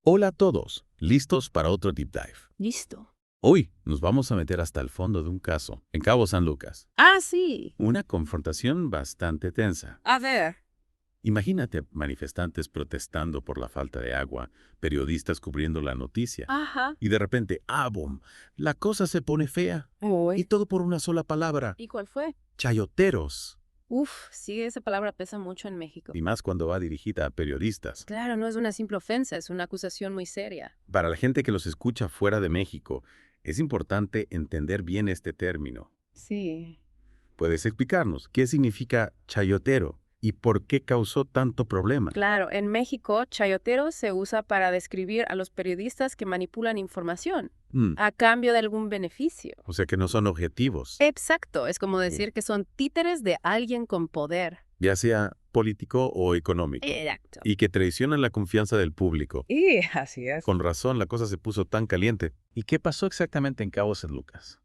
Hola a todos, ¿listos para otro Deep Dive? Listo. Hoy nos vamos a meter hasta el fondo de un caso, en Cabo San Lucas. Ah, sí. Una confrontación bastante tensa. A ver. Imagínate manifestantes protestando por la falta de agua, periodistas cubriendo la noticia. Ajá. Y de repente, ¡boom! La cosa se pone fea. Y Uy. todo por una sola palabra. ¿Y cuál fue? Chayoteros. Uf, sí, esa palabra pesa mucho en México. Y más cuando va dirigida a periodistas. Claro, no es una simple ofensa, es una acusación muy seria. Para la gente que los escucha fuera de México, es importante entender bien este término. Sí. ¿Puedes explicarnos qué significa chayotero y por qué causó tanto problema? Claro, en México, chayotero se usa para describir a los periodistas que manipulan información a cambio de algún beneficio. O sea que no son objetivos, Exacto, es como decir que son títeres de alguien con poder. ya sea político o económico, Exacto. y que traicionan la confianza del público. Y así es. Con razón, la cosa se puso tan caliente. ¿Y qué pasó exactamente en Cabo San Lucas?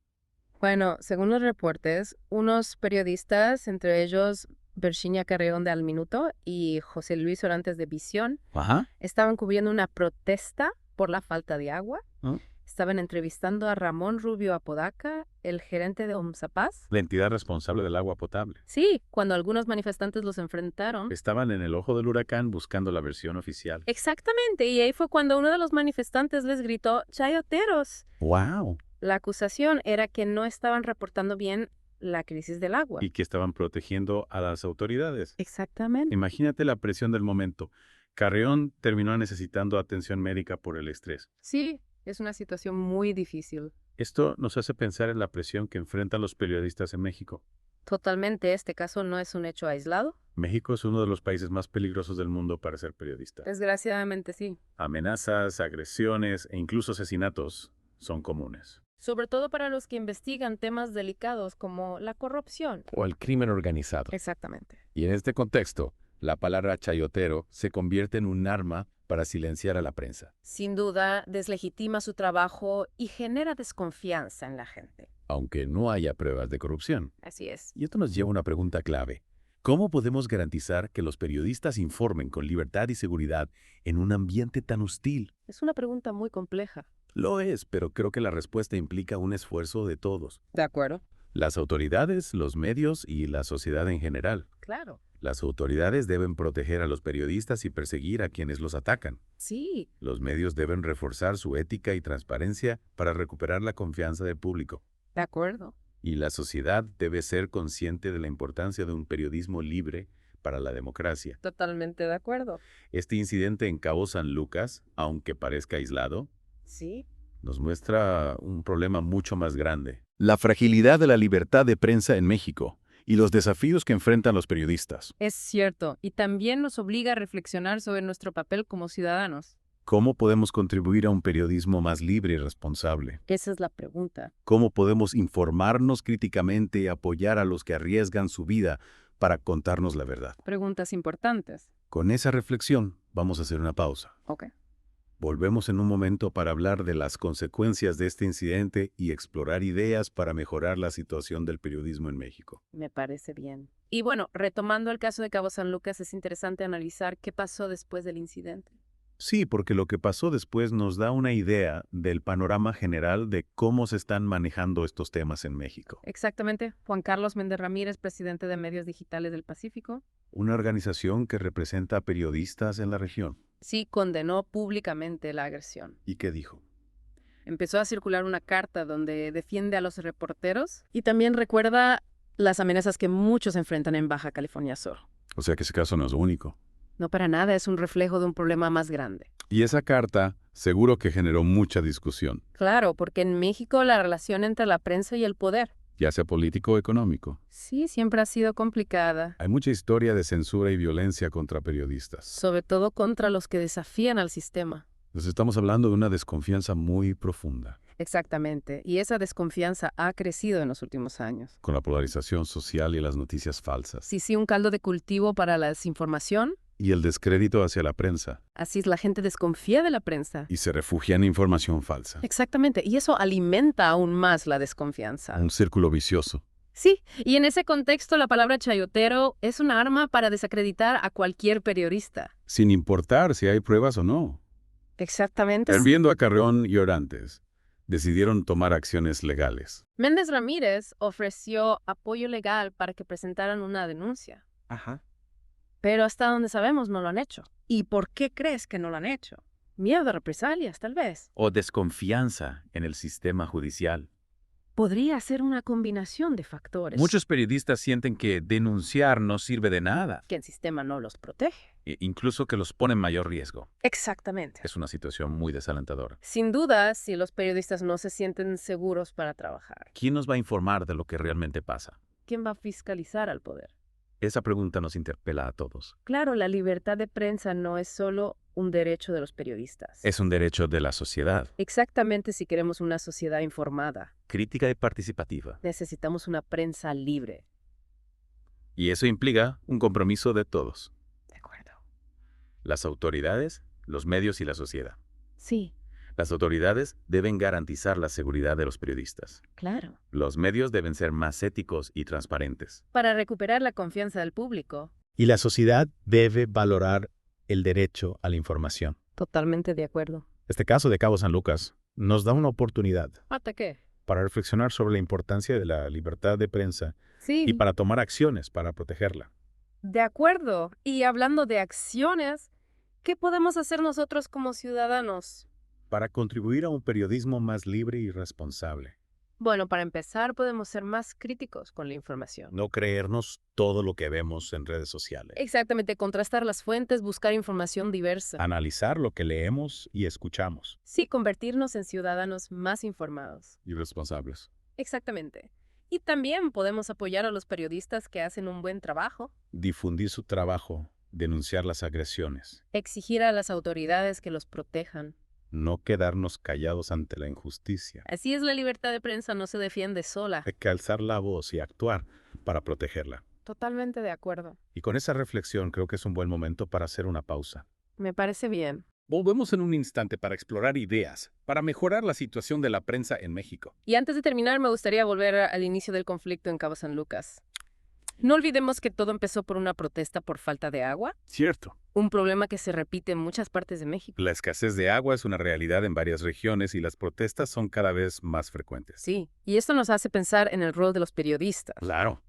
Bueno, según los reportes, unos periodistas, entre ellos Virginia Carreón de Al Minuto y José Luis Orantes de Visión, Ajá. estaban cubriendo una protesta por la falta de agua. ¿Ah? Estaban entrevistando a Ramón Rubio Apodaca, el gerente de OMSAPAZ. La entidad responsable del agua potable. Sí, cuando algunos manifestantes los enfrentaron. Estaban en el ojo del huracán buscando la versión oficial. Exactamente, y ahí fue cuando uno de los manifestantes les gritó, ¡chayoteros! ¡Wow! La acusación era que no estaban reportando bien la crisis del agua. Y que estaban protegiendo a las autoridades. Exactamente. Imagínate la presión del momento. Carreón terminó necesitando atención médica por el estrés. Sí, es una situación muy difícil. Esto nos hace pensar en la presión que enfrentan los periodistas en México. Totalmente, este caso no es un hecho aislado. México es uno de los países más peligrosos del mundo para ser periodista. Desgraciadamente sí. Amenazas, agresiones e incluso asesinatos son comunes. Sobre todo para los que investigan temas delicados como la corrupción. O el crimen organizado. Exactamente. Y en este contexto, la palabra chayotero se convierte en un arma para silenciar a la prensa, Sin duda, deslegitima su trabajo y genera desconfianza en la gente. aunque no haya pruebas de corrupción. Así es. Y esto nos lleva a una pregunta clave. ¿Cómo podemos garantizar que los periodistas informen con libertad y seguridad en un ambiente tan hostil? Es una pregunta muy compleja. Lo es, pero creo que la respuesta implica un esfuerzo de todos. ¿De acuerdo? Las autoridades, los medios y la sociedad en general. Claro. Las autoridades deben proteger a los periodistas y perseguir a quienes los atacan. Sí. Los medios deben reforzar su ética y transparencia para recuperar la confianza del público. De acuerdo. Y la sociedad debe ser consciente de la importancia de un periodismo libre para la democracia. Totalmente de acuerdo. Este incidente en Cabo San Lucas, aunque parezca aislado, Sí. nos muestra un problema mucho más grande. La fragilidad de la libertad de prensa en México y los desafíos que enfrentan los periodistas. Es cierto, y también nos obliga a reflexionar sobre nuestro papel como ciudadanos. ¿Cómo podemos contribuir a un periodismo más libre y responsable? Esa es la pregunta. ¿Cómo podemos informarnos críticamente y apoyar a los que arriesgan su vida para contarnos la verdad? Preguntas importantes. Con esa reflexión, vamos a hacer una pausa. Ok. Volvemos en un momento para hablar de las consecuencias de este incidente y explorar ideas para mejorar la situación del periodismo en México. Me parece bien. Y bueno, retomando el caso de Cabo San Lucas, es interesante analizar qué pasó después del incidente. Sí, porque lo que pasó después nos da una idea del panorama general de cómo se están manejando estos temas en México. Exactamente. Juan Carlos Méndez Ramírez, presidente de Medios Digitales del Pacífico, Una organización que representa a periodistas en la región. sí condenó públicamente la agresión. ¿Y qué dijo? Empezó a circular una carta donde defiende a los reporteros y también recuerda las amenazas que muchos enfrentan en Baja California Sur. O sea que ese caso no es único. No para nada, es un reflejo de un problema más grande. Y esa carta seguro que generó mucha discusión, Claro, porque en México la relación entre la prensa y el poder, ya sea político o económico. sí, siempre ha sido complicada, Hay mucha historia de censura y violencia contra periodistas. sobre todo contra los que desafían al sistema. Nos estamos hablando de una desconfianza muy profunda, Exactamente, y esa desconfianza ha crecido en los últimos años. con la polarización social y las noticias falsas. Sí, un caldo de cultivo para la desinformación. Y el descrédito hacia la prensa. Así es, la gente desconfía de la prensa. Y se refugia en información falsa. Exactamente, y eso alimenta aún más la desconfianza. Un círculo vicioso. Sí, y en ese contexto la palabra chayotero es un arma para desacreditar a cualquier periodista. Sin importar si hay pruebas o no. Exactamente. Viendo a Carreón y Orantes, decidieron tomar acciones legales. Méndez Ramírez ofreció apoyo legal para que presentaran una denuncia, Ajá. pero hasta donde sabemos no lo han hecho. ¿Y por qué crees que no lo han hecho? Miedo a represalias, tal vez. O desconfianza en el sistema judicial. Podría ser una combinación de factores. Muchos periodistas sienten que denunciar no sirve de nada, Que el sistema no los protege. incluso que los pone en mayor riesgo. Exactamente. Es una situación muy desalentadora. Sin duda, si los periodistas no se sienten seguros para trabajar, ¿Quién nos va a informar de lo que realmente pasa? ¿quién va a fiscalizar al poder? Esa pregunta nos interpela a todos. Claro, la libertad de prensa no es solo un derecho de los periodistas. Es un derecho de la sociedad, Exactamente, si queremos una sociedad informada, crítica y participativa. necesitamos una prensa libre. Y eso implica un compromiso de todos. De acuerdo. Las autoridades, los medios y la sociedad. Sí, Las autoridades deben garantizar la seguridad de los periodistas. claro. Los medios deben ser más éticos y transparentes. Para recuperar la confianza del público. Y la sociedad debe valorar el derecho a la información. Totalmente de acuerdo. Este caso de Cabo San Lucas nos da una oportunidad ¿Hasta qué? para reflexionar sobre la importancia de la libertad de prensa Sí, y para tomar acciones para protegerla. de acuerdo. Y hablando de acciones, ¿qué podemos hacer nosotros como ciudadanos? Para contribuir a un periodismo más libre y responsable. Bueno, para empezar, podemos ser más críticos con la información. No creernos todo lo que vemos en redes sociales. Exactamente, contrastar las fuentes, buscar información diversa. Analizar lo que leemos y escuchamos. Sí, convertirnos en ciudadanos más informados. Y responsables. Exactamente. Y también podemos apoyar a los periodistas que hacen un buen trabajo, Difundir su trabajo, denunciar las agresiones. exigir a las autoridades que los protejan. No quedarnos callados ante la injusticia. Así es, la libertad de prensa no se defiende sola. Hay que alzar la voz y actuar para protegerla. Totalmente de acuerdo. Y con esa reflexión creo que es un buen momento para hacer una pausa. Me parece bien. Volvemos en un instante para explorar ideas para mejorar la situación de la prensa en México. Y antes de terminar, me gustaría volver al inicio del conflicto en Cabo San Lucas. No olvidemos que todo empezó por una protesta por falta de agua, Cierto. un problema que se repite en muchas partes de México. La escasez de agua es una realidad en varias regiones y las protestas son cada vez más frecuentes. Sí, y esto nos hace pensar en el rol de los periodistas. Claro.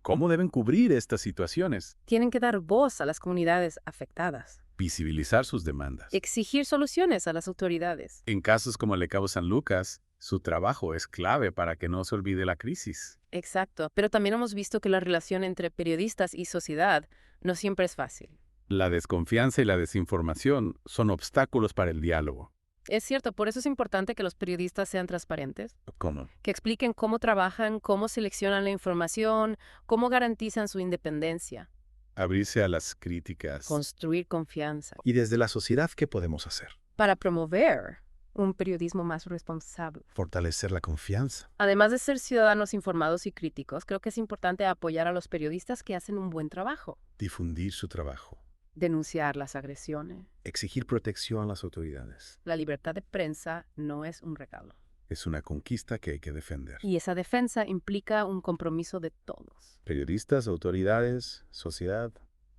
¿Cómo deben cubrir estas situaciones? Tienen que dar voz a las comunidades afectadas, Visibilizar sus demandas. exigir soluciones a las autoridades. En casos como el de Cabo San Lucas, su trabajo es clave para que no se olvide la crisis. Exacto, pero también hemos visto que la relación entre periodistas y sociedad no siempre es fácil. La desconfianza y la desinformación son obstáculos para el diálogo. Es cierto, por eso es importante que los periodistas sean transparentes, ¿Cómo? que expliquen cómo trabajan, cómo seleccionan la información, cómo garantizan su independencia, Abrirse a las críticas. construir confianza, ¿Y desde la sociedad qué podemos hacer? para promover un periodismo más responsable. Fortalecer la confianza. Además de ser ciudadanos informados y críticos, creo que es importante apoyar a los periodistas que hacen un buen trabajo, Difundir su trabajo. denunciar las agresiones. Exigir protección a las autoridades. La libertad de prensa no es un regalo. Es una conquista que hay que defender. Y esa defensa implica un compromiso de todos. Periodistas, autoridades, sociedad.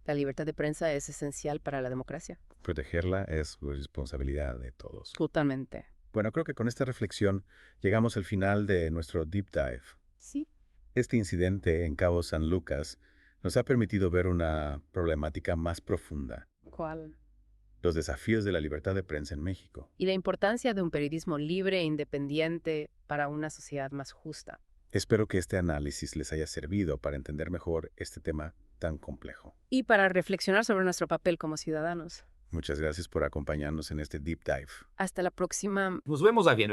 La libertad de prensa es esencial para la democracia. Protegerla es responsabilidad de todos. Totalmente. Bueno, creo que con esta reflexión llegamos al final de nuestro Deep Dive. Sí. Este incidente en Cabo San Lucas nos ha permitido ver una problemática más profunda. ¿Cuál? Los desafíos de la libertad de prensa en México. Y la importancia de un periodismo libre e independiente para una sociedad más justa. Espero que este análisis les haya servido para entender mejor este tema tan complejo. Y para reflexionar sobre nuestro papel como ciudadanos. Muchas gracias por acompañarnos en este Deep Dive. Hasta la próxima. Nos vemos a bien.